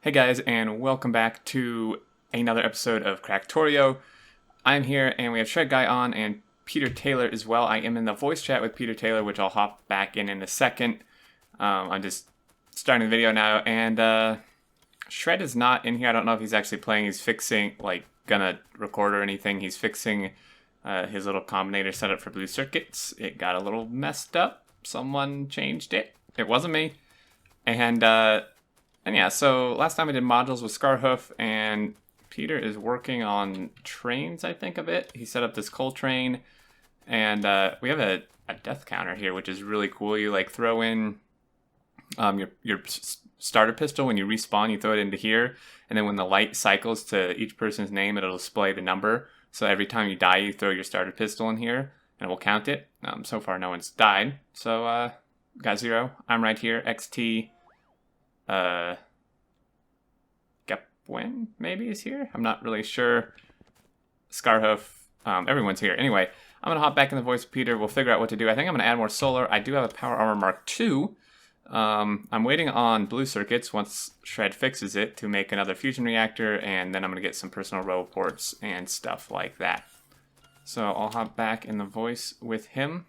Hey guys, and welcome back to another episode of Cracktorio. I'm here, and we have Shred Guy on, and Peter Taylor as well. I am in the voice chat with Peter Taylor, which I'll hop back in a second. I'm just starting the video now, and Shred is not in here. I don't know if he's actually playing. He's fixing, gonna record or anything. He's fixing his little combinator setup for blue circuits. It got a little messed up. Someone changed it. It wasn't me. And yeah, so last time I did modules with Scarhoof, and Peter is working on trains, I think, a bit. He set up this coal train, and we have a death counter here, which is really cool. You throw in your starter pistol when you respawn. You throw it into here, and then when the light cycles to each person's name, it'll display the number. So every time you die, you throw your starter pistol in here, and it will count it. So far, no one's died. So got 0. I'm right here. XT. Gepwin maybe is here. I'm not really sure. Scarhoof. Everyone's here. Anyway, I'm gonna hop back in the voice of Peter. We'll figure out what to do. I think I'm gonna add more solar. I do have a power armor Mark II. I'm waiting on blue circuits once Shred fixes it to make another fusion reactor, and then I'm gonna get some personal row ports and stuff like that. So I'll hop back in the voice with him.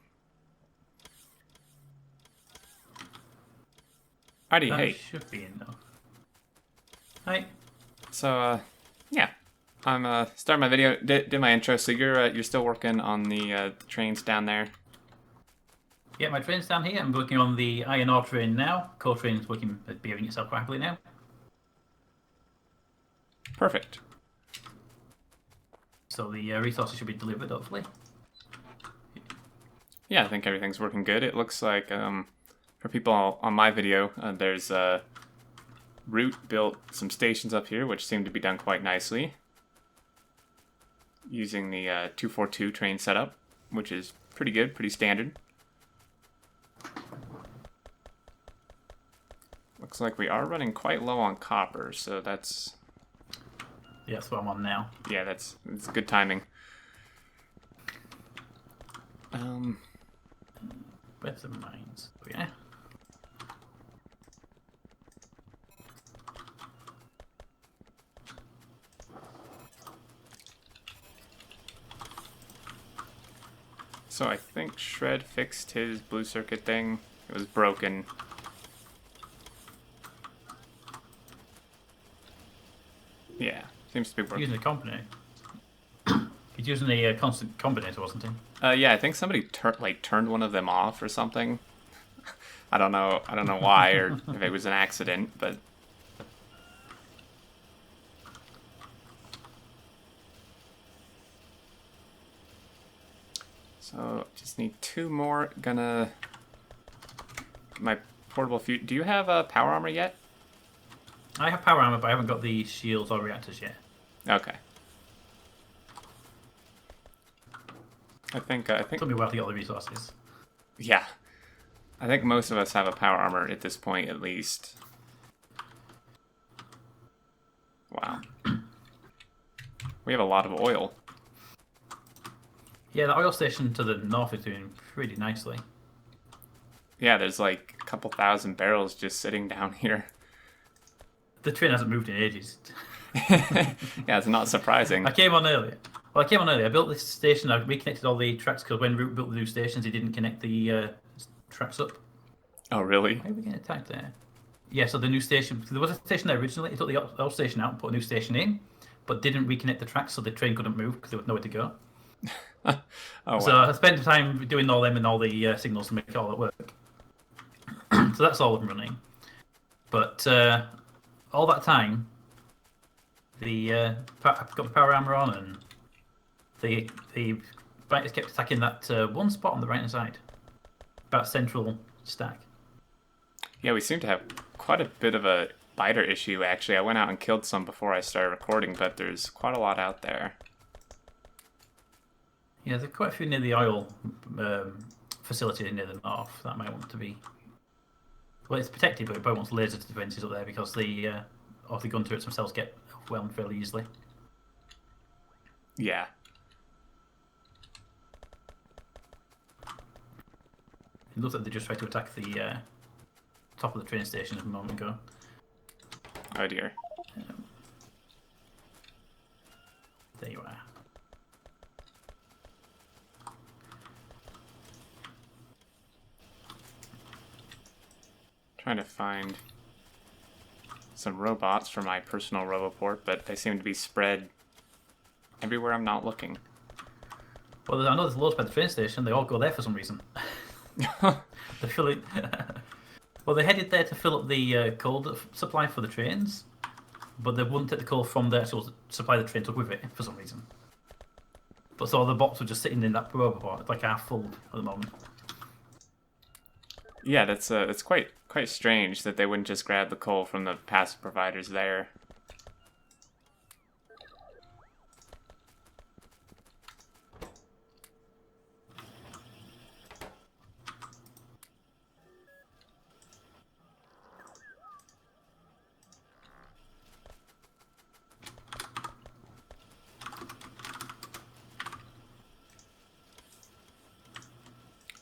Alrighty, hey. Should be enough. Hi. So, yeah. I'm starting my video. Did my intro. So you're still working on the trains down there. Yeah, my train's down here. I'm working on the iron ore train now. Coal train's behaving itself rapidly now. Perfect. So the resources should be delivered, hopefully. Yeah, I think everything's working good. It looks like for people on my video, there's Root built some stations up here, which seem to be done quite nicely, using the 242 train setup, which is pretty good, pretty standard. Looks like we are running quite low on copper, so that's... Yeah, that's what I'm on now. Yeah, it's good timing. Where's the mines? Oh, yeah. So I think Shred fixed his blue circuit thing. It was broken. Yeah, seems to be working. Using a combinator. He's using a constant combinator, wasn't he? Yeah, I think somebody turned one of them off or something. I don't know why, or if it was an accident, but... So, just need 2 more. Gonna... My portable fuse... Do you have a power armor yet? I have power armor, but I haven't got the shields or reactors yet. Okay. I think... Took me a while to get all the resources. Yeah. I think most of us have a power armor at this point, at least. Wow. We have a lot of oil. Yeah, the oil station to the north is doing pretty nicely. Yeah, there's like a couple thousand barrels just sitting down here. The train hasn't moved in ages. Yeah, it's not surprising. I came on earlier. Well, I came on earlier. I built this station. I reconnected all the tracks because when Root built the new stations, he didn't connect the tracks up. Oh, really? Why are we getting attacked there? Yeah, so the new station... There was a station there originally. He took the old station out and put a new station in, but didn't reconnect the tracks so the train couldn't move because there was nowhere to go. Oh, wow. So I spent time doing all them and all the signals to make all that work. So that's all I'm running. But all that time, I've got the power armor on, and the fighters kept attacking that one spot on the right hand side, that central stack. Yeah, we seem to have quite a bit of a biter issue, actually. I went out and killed some before I started recording, but there's quite a lot out there. Yeah, there's quite a few near the oil facility near the north. That might want to be... Well, it's protected, but it probably wants laser defences up there because the gun turrets themselves get overwhelmed fairly easily. Yeah. It looks like they just tried to attack the top of the train station a moment ago. Oh dear. There you are. Trying to find some robots for my personal roboport, but they seem to be spread everywhere I'm not looking. Well, I know there's loads by the train station. They all go there for some reason. They're filling. Well, they headed there to fill up the coal supply for the trains, but they wouldn't take the coal from the actual supply the train took with it for some reason. But so the box were just sitting in that roboport, like half full at the moment. Yeah, that's quite strange that they wouldn't just grab the coal from the passive providers there.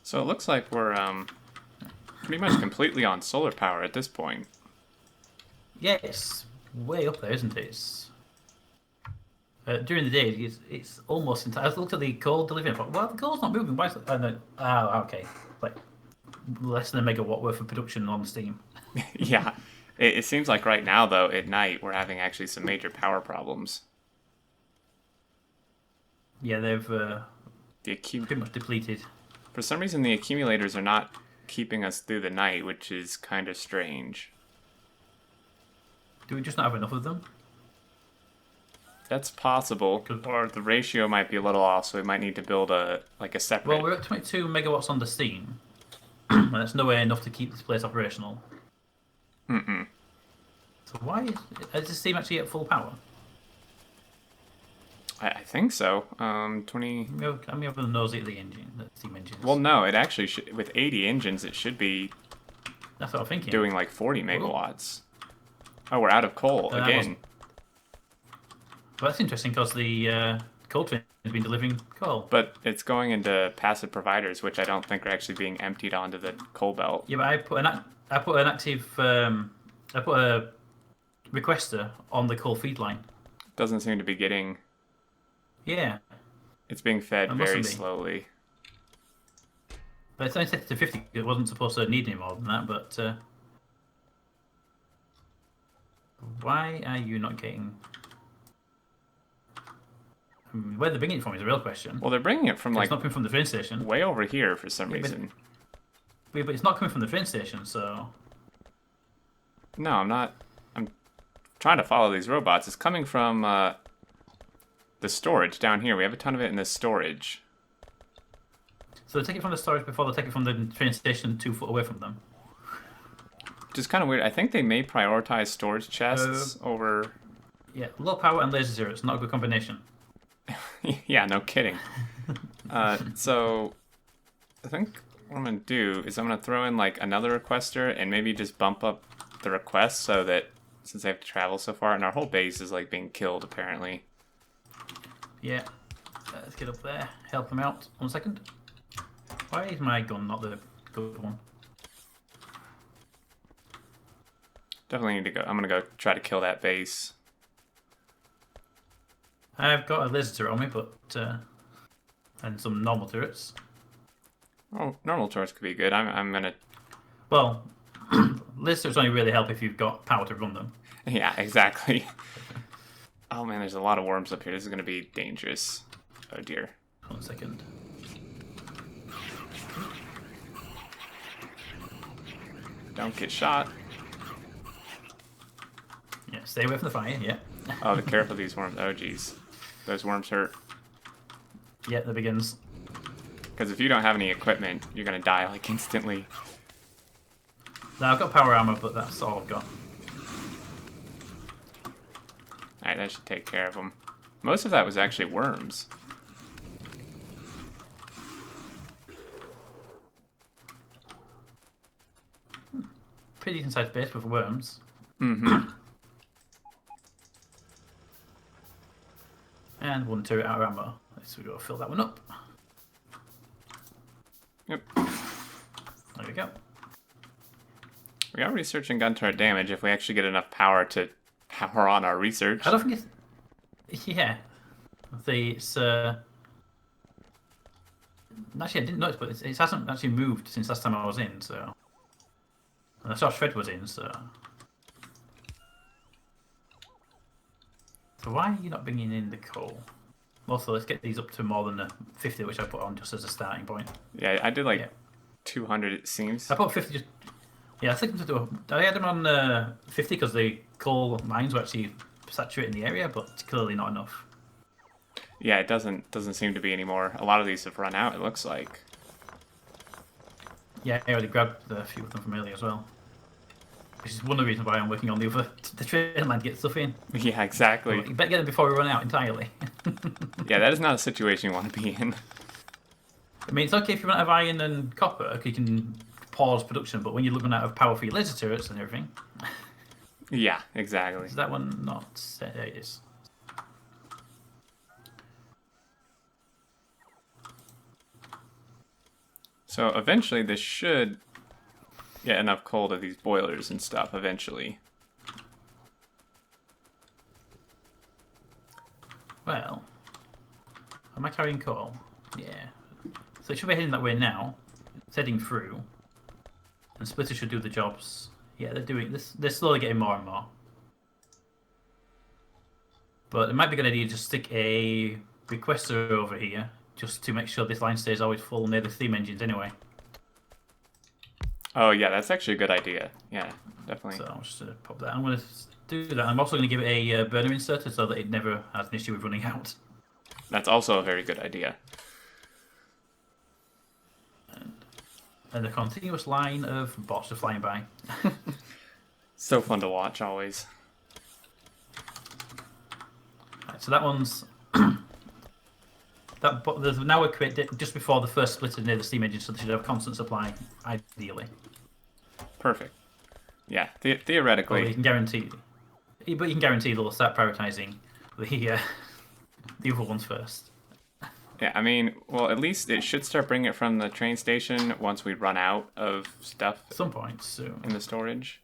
So it looks like we're pretty much completely on solar power at this point. Yeah, it's way up there, isn't it? It's, during the day, it's almost entire. I looked at the coal delivery and thought, well, the coal's not moving. Why is it? Oh, okay. Like, less than a megawatt worth of production on Steam. Yeah. It seems like right now, though, at night, we're having actually some major power problems. Yeah, they've pretty much depleted. For some reason, the accumulators are not keeping us through the night, which is kind of strange. Do we just not have enough of them? That's possible, or the ratio might be a little off, so we might need to build a separate... Well, we're at 22 megawatts on the Steam, and that's nowhere enough to keep this place operational. Mm-mm. So why is the Steam actually at full power? I think so. 20... I'm having a nosy at the engine, the Steam engines. Well, no, it actually should... With 80 engines, it should be... That's what I'm thinking. Doing like 40 megawatts. Oh, we're out of coal again. Well, that's interesting because the coal train has been delivering coal. But it's going into passive providers, which I don't think are actually being emptied onto the coal belt. Yeah, but I put an active I put a requester on the coal feed line. Doesn't seem to be getting... Yeah. It's being fed very slowly. But it's only set to 50. It wasn't supposed to need any more than that, but... why are you not getting... where they're bringing it from is a real question. Well, they're bringing it from like... It's not coming from the train station. Way over here for some reason. But it's not coming from the train station, so... No, I'm not... I'm trying to follow these robots. It's coming from the storage down here. We have a ton of it in this storage. So they take it from the storage before they take it from the train station 2 foot away from them. Which is kind of weird. I think they may prioritize storage chests over... Yeah, low power and laser zero. It's not a good combination. Yeah, no kidding. So I think what I'm going to do is I'm going to throw in like another requester and maybe just bump up the request so that since they have to travel so far and our whole base is like being killed apparently. Yeah, let's get up there. Help them out. 1 second. Why is my gun not the good one? Definitely need to go. I'm going to go try to kill that base. I've got a laser turret on me, but and some normal turrets. Oh, normal turrets could be good. I'm going to... Well, laser turrets only really help if you've got power to run them. Yeah, exactly. Oh man, there's a lot of worms up here. This is going to be dangerous. Oh dear. 1 second. Don't get shot. Yeah, stay away from the fire, yeah. Oh, be careful of these worms. Oh jeez. Those worms hurt. Yeah, that begins. Because if you don't have any equipment, you're going to die like instantly. Now, I've got power armor, but that's all I've got. Alright, that should take care of them. Most of that was actually worms. Pretty decent sized base with worms. Mm-hmm. And 1 turret out of ammo. So we've got to fill that one up. Yep. There we go. We are researching gun turret damage if we actually get enough power to power on our research. I don't think it's... Yeah. It's actually I didn't notice, but it hasn't actually moved since last time I was in. So and I saw Shred was in. So why are you not bringing in the coal? Also, let's get these up to more than the 50, which I put on just as a starting point. Yeah, I did like 200. It seems. I put 50. Just I think I had them on 50 because the coal mines were actually saturating the area, but clearly not enough. Yeah, it doesn't seem to be anymore. A lot of these have run out. It looks like. Yeah, I already grabbed a few of them from earlier as well. Which is one of the reasons why I'm working on the train line to get stuff in. Yeah, exactly. You better get them before we run out entirely. Yeah, that is not a situation you want to be in. I mean, it's okay if you run out of iron and copper, you can pause production, but when you're looking out of power for your laser turrets and everything. Yeah, exactly. Is that one not set? There it is. So eventually this should get enough coal to these boilers and stuff eventually. Well, am I carrying coal? Yeah. So it should be heading that way now. It's heading through. And Splitter should do the jobs. Yeah, they're doing this. They're slowly getting more and more. But it might be a good idea to just stick a requester over here, just to make sure this line stays always full near the steam engines anyway. Oh yeah, that's actually a good idea. Yeah, definitely. So I'll just pop that. I'm going to do that. I'm also going to give it a burner inserter so that it never has an issue with running out. That's also a very good idea. And a continuous line of bots are flying by. So fun to watch always. Right, so that one's there's now a crate just before the first splitter near the steam engine, so they should have constant supply, ideally. Perfect. Yeah, theoretically. But you can guarantee they'll start prioritizing the other ones first. Yeah, I mean, well, at least it should start bringing it from the train station once we run out of stuff At some point soon. in the storage.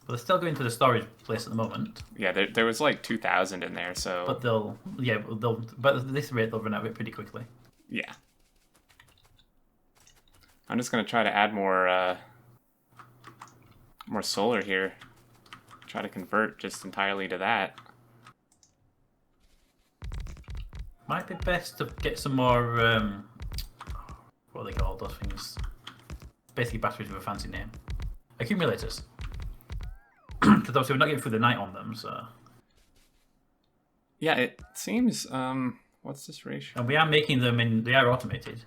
But they're still going to the storage place at the moment. Yeah, there was like 2,000 in there, so... But but at this rate they'll run out of it pretty quickly. Yeah. I'm just going to try to add more solar here. Try to convert just entirely to that. Might be best to get some more, what are they called, those things? Basically batteries with a fancy name. Accumulators. Because obviously we're not getting through the night on them, so... Yeah, it seems, what's this ratio? And we are making them they are automated,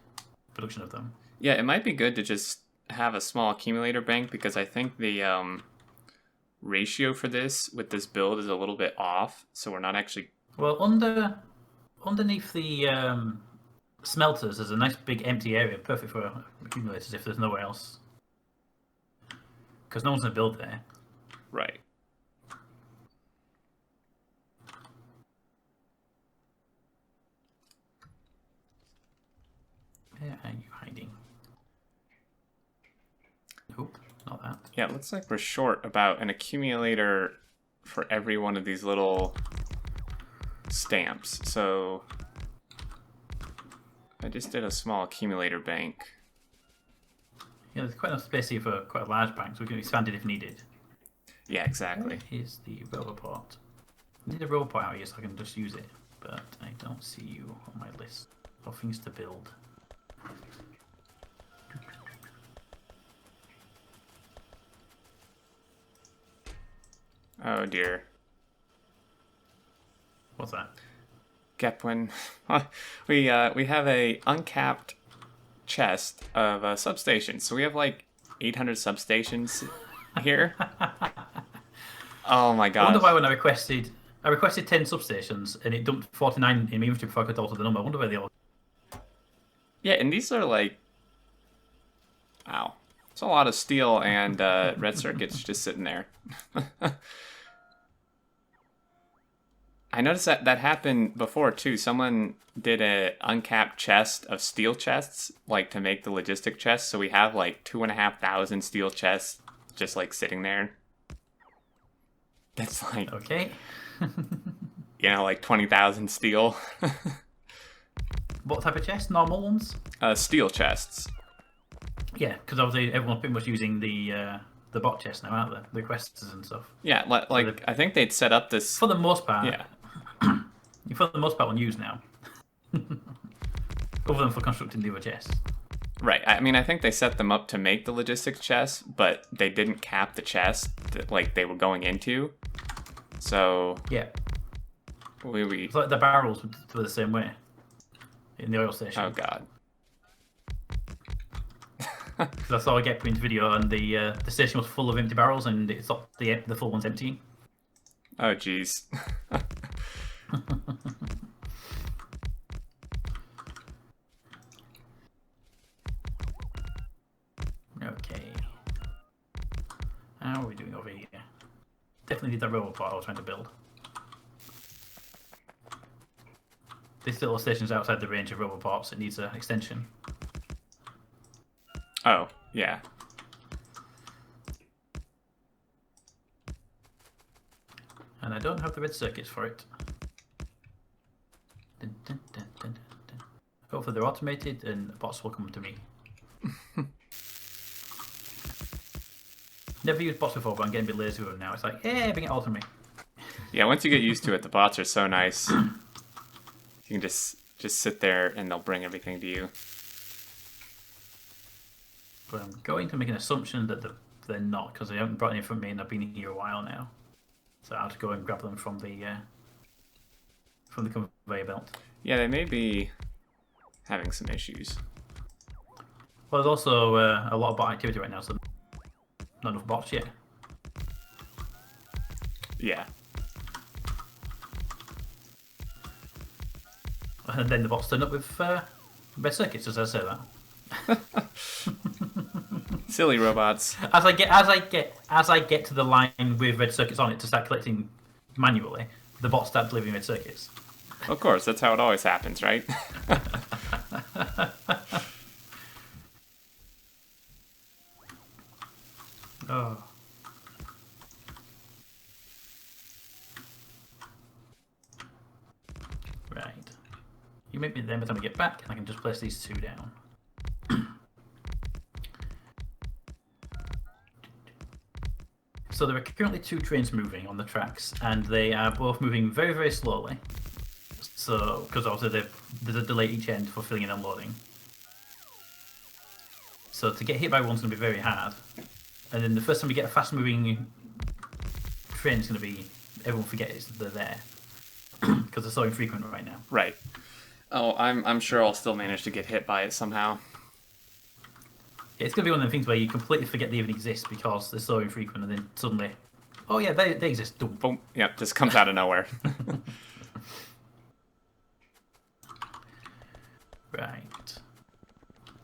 production of them. Yeah, it might be good to just have a small accumulator bank, because I think the, ratio for this, with this build, is a little bit off, so we're not actually... Well, underneath the smelters, there's a nice big empty area, perfect for accumulators if there's nowhere else. Because no one's going to build there. Right. Where are you hiding? Nope, not that. Yeah, it looks like we're short about an accumulator for every one of these little stamps. So I just did a small accumulator bank. Yeah, there's quite enough space here for quite a large bank, so we can expand it if needed. Yeah, exactly. Here's the roboport. I need a roboport out here so I can just use it, but I don't see you on my list of things to build. Oh dear. What's that? Gepwin. we have a uncapped chest of substations. So we have like 800 substations here. Oh my god. I wonder why when I requested 10 substations and it dumped 49 in my inventory before I could alter the number. I wonder where they all... Yeah, and these are like... Wow. It's a lot of steel and red circuits just sitting there. I noticed that happened before too. Someone did a uncapped chest of steel chests, like to make the logistic chests. So we have like 2,500 steel chests just like sitting there. That's like... Okay. like 20,000 steel. What type of chest? Normal ones? Steel chests. Yeah, because obviously everyone's pretty much using the bot chest now, aren't they? The quests and stuff. Yeah, like I think they'd set up this. For the most part. Yeah. For the most part, on use now. Other than for constructing the other chests. Right. I mean, I think they set them up to make the logistics chests, but they didn't cap the chest that like they were going into. So yeah, we it's like the barrels were the same way in the oil station. Oh god. Because I saw a Get Print video and the station was full of empty barrels and it stopped the full ones emptying. Oh jeez. Okay. How are we doing over here? Definitely did that robot part I was trying to build. This little station's outside the range of robopops. It needs an extension. Oh, yeah. And I don't have the red circuits for it. Dun, dun, dun, dun, dun, dun. Hopefully they're automated and bots will come to me. Never used bots before, but I'm getting a bit lazy with them now. It's like, hey, bring it all to me. Yeah, once you get used to it, the bots are so nice. You can just sit there and they'll bring everything to you. But I'm going to make an assumption that they're not, because they haven't brought any from me and I've been here a while now. So I have to go and grab them from the conveyor belt. Yeah, they may be having some issues. Well, there's also a lot of bot activity right now, so not enough bots yet. Yeah. And then the bots turn up with red circuits, as I say that. Silly robots. As I get to the line with red circuits on it to start collecting manually, the bots start delivering red circuits. Of course, that's how it always happens, right? Oh. Right. You make me then by the time I get back, and I can just place these two down. So there are currently two trains moving on the tracks, and they are both moving very, very slowly. So, because obviously there's a delay at each end for filling and unloading. So to get hit by one's going to be very hard. And then the first time we get a fast-moving train is going to be, everyone forgets they're there. Because they're so infrequent right now. Right. Oh, I'm sure I'll still manage to get hit by it somehow. It's going to be one of the things where you completely forget they even exist because they're so infrequent, and then suddenly, oh yeah, they exist. Boom. Yep, just comes out of nowhere. Right.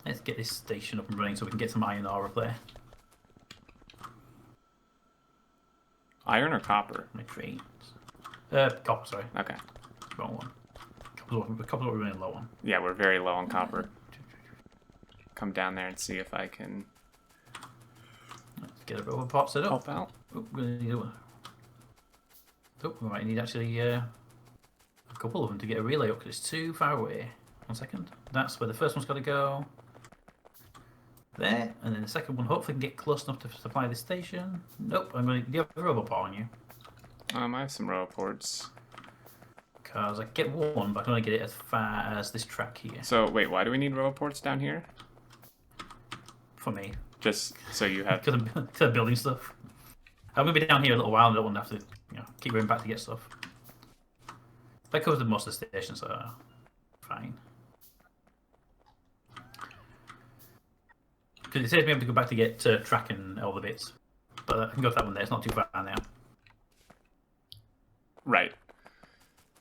Let's get this station up and running so we can get some iron ore up there. Iron or copper? My trains. Copper, sorry. Okay. Wrong one. Copper's what we're running low on. Yeah, we're very low on copper. Come down there and see if I can Let's get a robot pot set up. help out. Oh, we're gonna need we might need actually a couple of them to get a relay up because it's too far away. 1 second. That's where the first one's got to go. There, and then the second one hopefully can get close enough to supply the station. Nope, I'm going to. Do you have a robot pot on you? I have some roboports. Because I get one, but I can only get it as far as this track here. So wait, why do we need roboports down here? For me. Just so you have. Because I'm building stuff. I'm going to be down here a little while and I don't want to have to keep going back to get stuff. That covers most of the stations, so fine. Because it saves me having to go back to get track and all the bits. But I can go to that one there, it's not too far now. Right.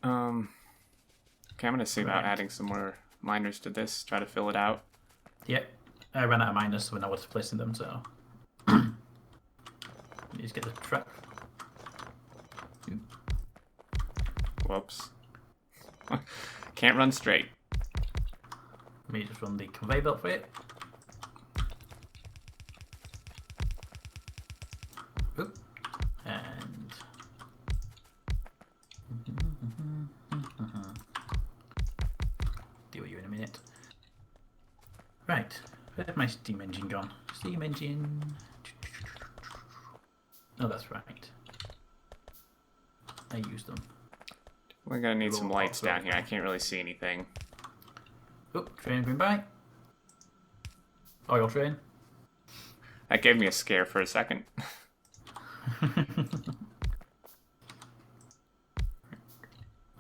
Okay, I'm gonna see about adding some more miners to this, try to fill it out. Yep. I ran out of miners when I was placing them, so you just get the track. Whoops. Can't run straight. Let me just run the conveyor belt for it. Oop. And Where's my steam engine gone? Steam engine. Oh, that's right. I used them. We're gonna need some lights down here. I can't really see anything. Oh, train going by. Oil train. That gave me a scare for a second.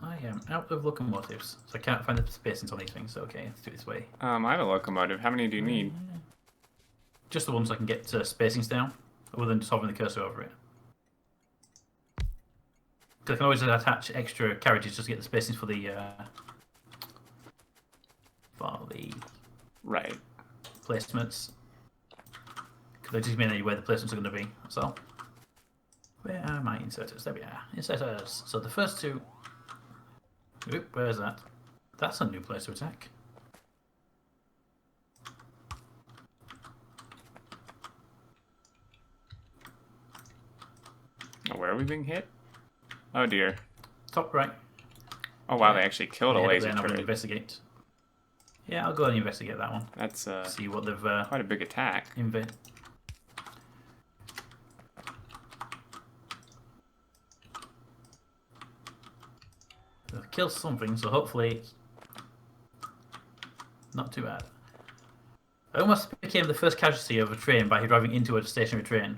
I am out of locomotives, so I can't find the spacings on these things. So okay, let's do it this way. I have a locomotive. How many do you need? Just the ones I can get spacings down, other than just hovering the cursor over it. Because I can always attach extra carriages just to get the spacings for the right placements. Because they just mean where the placements are going to be. So, where are my inserters? There we are. Inserters. So the first two. Oop, where is that? That's a new place to attack. Oh, where are we being hit? Oh dear. Top right. Oh wow, they actually killed a laser then I'm going to turret. investigate. Yeah, I'll go and investigate that one. That's See what they've quite a big attack. They've killed something, so hopefully it's not too bad. I almost became the first casualty of a train by driving into a stationary train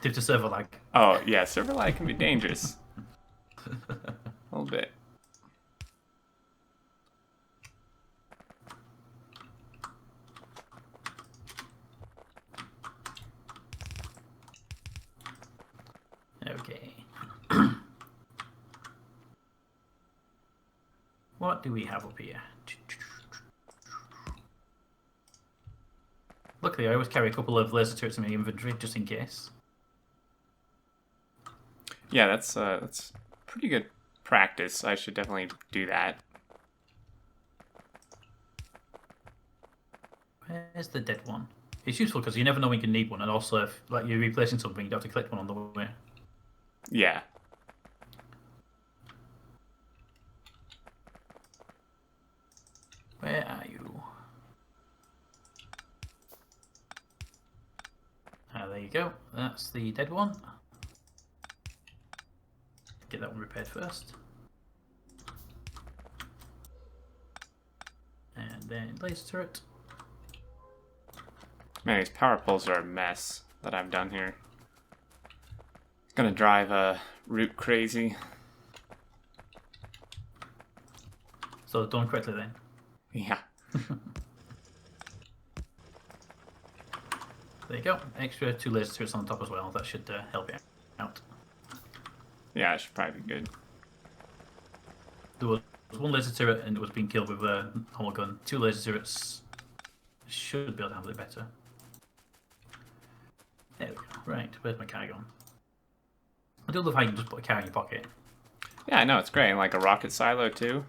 due to server lag. Oh yeah, server lag can be dangerous. A little bit. Okay. What do we have up here? Luckily, I always carry a couple of laser turrets in my inventory just in case. Yeah, that's pretty good practice. I should definitely do that. Where's the dead one? It's useful because you never know when you can need one, and also if like you're replacing something, you don't have to collect one on the way. Yeah. Where are you? There you go. That's the dead one. Get that one repaired first. And then laser turret. Man, these power poles are a mess that I've done here. It's gonna drive Root crazy. So done correctly then. Yeah. There you go. Extra 2 laser turrets on the top as well. That should help you out. Yeah, it should probably be good. There was 1 laser turret and it was being killed with a normal gun. 2 laser turrets should be able to handle it better. There we go. Right, where's my carry gone? I do love how you can just put a carry in your pocket. Yeah, I know, it's great. And like a rocket silo too.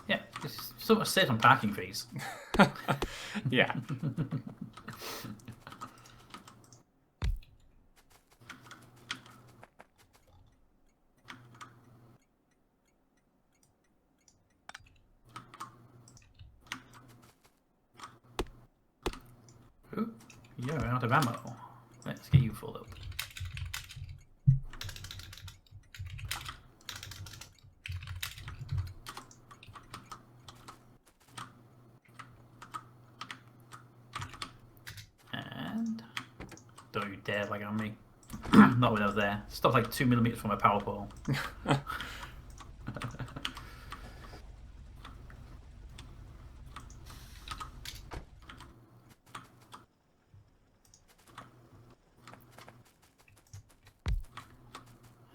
Yeah, it's so much safe on parking fees. Yeah. Ooh, you're out of ammo. Let's get you full up. And don't you dare lag on me. Not when I was there. Stopped like 2mm from my power pole.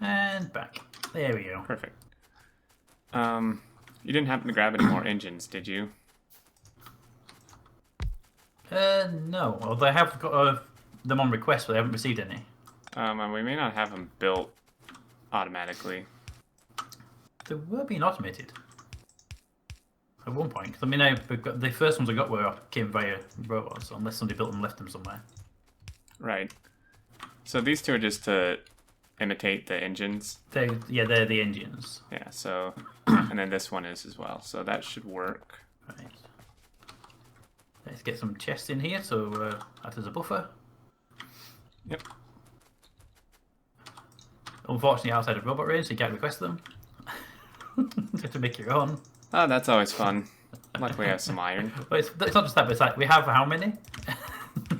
And back. There we go. Perfect. You didn't happen to grab any more engines, did you? No. Well, they have got them on request, but they haven't received any. And we may not have them built automatically. They were being automated at one point. 'Cause I mean, the first ones I got came via robots, unless somebody built them and left them somewhere. Right. So these two are just to imitate the engines. They're the engines. Yeah, so... and then this one is as well. So that should work. Right. Let's get some chests in here, so act as a buffer. Yep. Unfortunately, outside of robot range, so you can't request them. You have to make your own. Oh, that's always fun. Luckily, I have some iron. But it's not just that, but it's like, we have how many?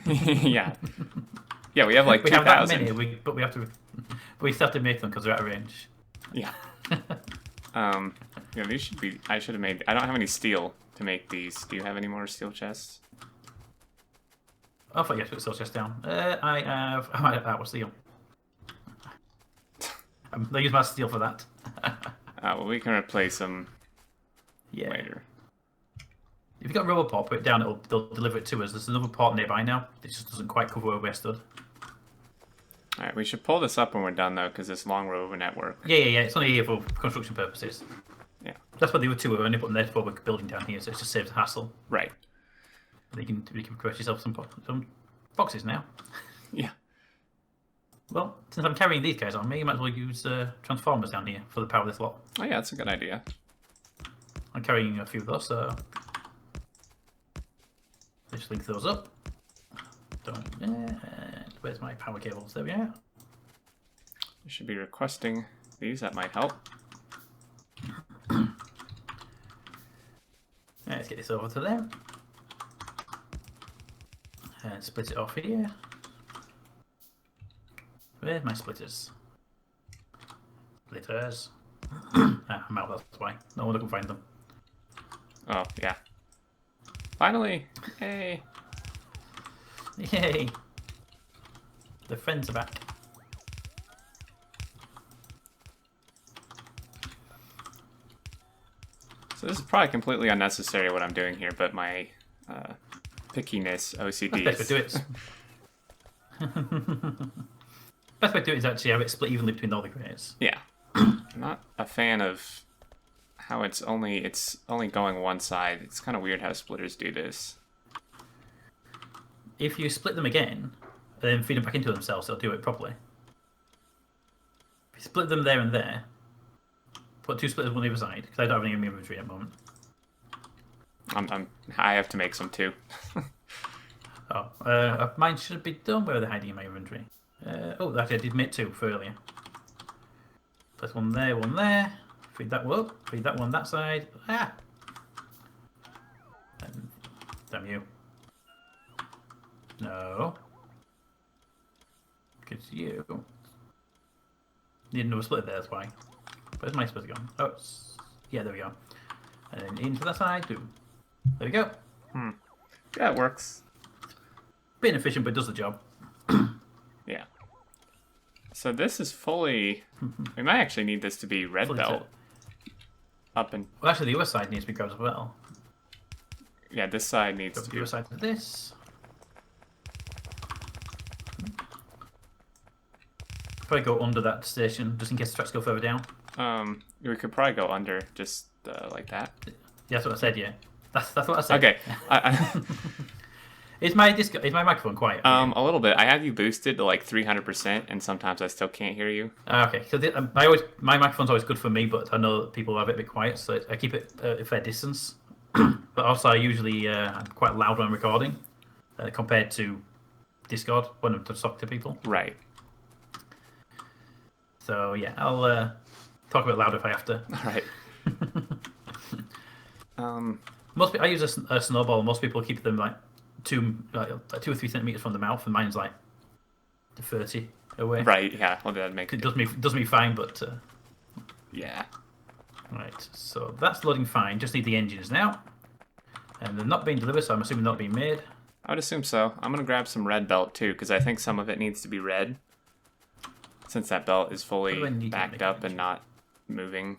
Yeah. Yeah, we have like we have that 2,000. many, but we still have to make them because they're out of range. Yeah. Yeah, these should be. I should have made. I don't have any steel to make these. Do you have any more steel chests? Oh, I thought you had to put steel chest down. I have. I might have that with steel. They use my steel for that. Well, we can replace them Yeah. later. If you've got a rubber pot, put it down. They'll deliver it to us. There's another pot nearby now. It just doesn't quite cover where we're stood. All right, we should pull this up when we're done though, because this long row of a network. Yeah. It's only here for construction purposes. Yeah. That's what the other two are only putting there for building down here, so it just saves hassle. Right. You can create yourself some boxes now. Yeah. Well, since I'm carrying these guys on me, you might as well use transformers down here for the power of this lot. Oh yeah, that's a good idea. I'm carrying a few of those, so let's link those up. Where's my power cables? There we are. You should be requesting these. That might help. Let's get this over to them. And split it off here. Where's my splitters? Splitters. I'm out, that's why. No one can find them. Oh yeah. Finally! Hey! Yay! The friends are back. So this is probably completely unnecessary what I'm doing here, but my pickiness, OCD. Best way to do it. Best way to do it is actually have it split evenly between all the grades. Yeah. I'm not a fan of how it's only going one side. It's kind of weird how splitters do this. If you split them again, and then feed them back into themselves, they'll do it properly. If you split them there and there, put two splitters on either side, because I don't have any inventory at the moment. I have to make some too. Mine should be done. Where are they hiding in my inventory? Actually, I did make two for earlier. There's one there, one there. Feed that one up. Feed that one that side. Ah! Damn you. No. Because you need another split there, that's why. Where's my splitter gone? Oh, yeah, there we go. And then into that side, boom. There we go. Yeah, it works. Bit inefficient, but it does the job. Yeah. So this is fully... We might actually need this to be red Fully belt. Up and... Well, actually, the other side needs to be grabbed as well. Yeah, this side needs Go to the be... other side to this. Probably go under that station, just in case the tracks go further down. We could probably go under, just like that. Yeah, that's what I said, yeah. That's what I said. Okay. Is my microphone quiet? A little bit. I have you boosted to like 300%, and sometimes I still can't hear you. Okay, so my microphone's always good for me, but I know that people have it a bit quiet, so I keep it a fair distance. But also, I usually I'm quite loud when I'm recording, compared to Discord when I'm talking to people. Right. So yeah, I'll talk a bit louder if I have to. All right. I use a snowball. Most people keep them like 2 or 3 centimeters from the mouth, and mine's like 30 away. Right. Yeah. Well, that makes It does me fine, but yeah. right. So that's loading fine. Just need the engines now, and they're not being delivered, so I'm assuming not being made. I would assume so. I'm gonna grab some red belt too, because I think some of it needs to be red, since that belt is fully backed up and not moving.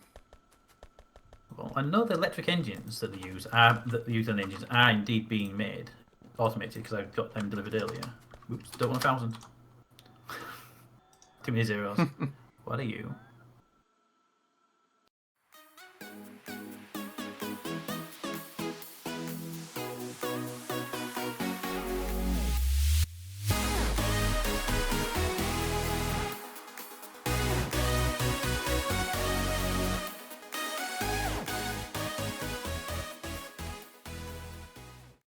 Well, I know the electric engines that they use on engines are indeed being made automated because I got them delivered earlier. Oops, don't want 1,000. Too many zeros. What are you?